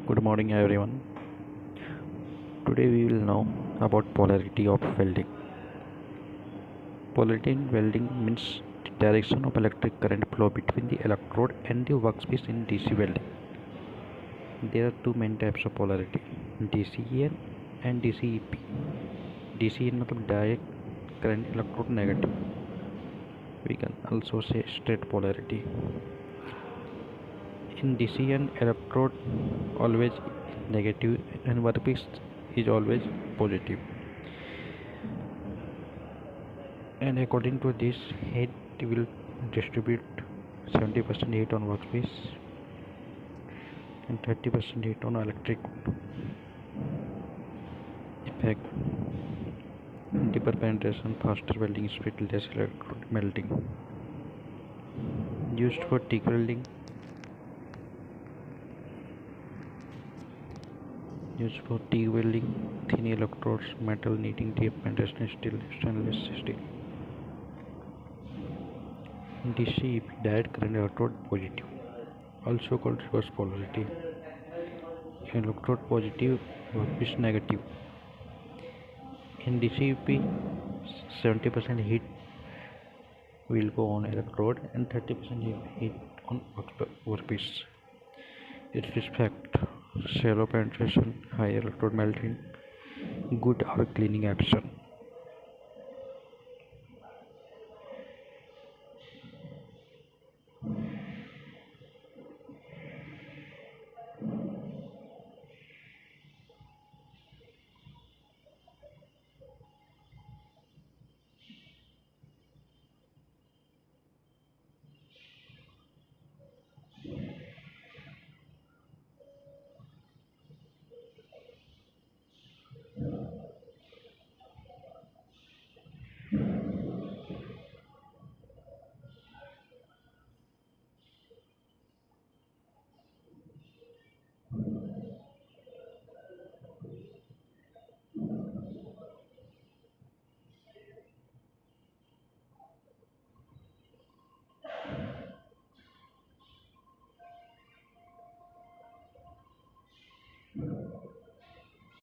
Good morning everyone. Today we will know about polarity of welding. Polarity in welding means the direction of electric current flow between the electrode and the workpiece in DC welding. There are two main types of polarity, DCEN and DCEP. DCEN means direct current electrode negative. We can also say straight polarity. In DCEN, electrode always negative and workpiece is always positive. And according to this, heat will distribute 70% heat on workpiece and 30% heat on electric effect. Deeper penetration, faster welding speed, less electrode melting. Used for TIG welding. Thin electrodes, metal needing deep penetration, steel, stainless steel. DCEP, direct current electrode positive, also called reverse polarity. Electrode positive, workpiece negative. In DCEP, 70% heat will go on electrode and 30% heat on workpiece. Its effect: shallow penetration, high electrode melting, good arc cleaning action.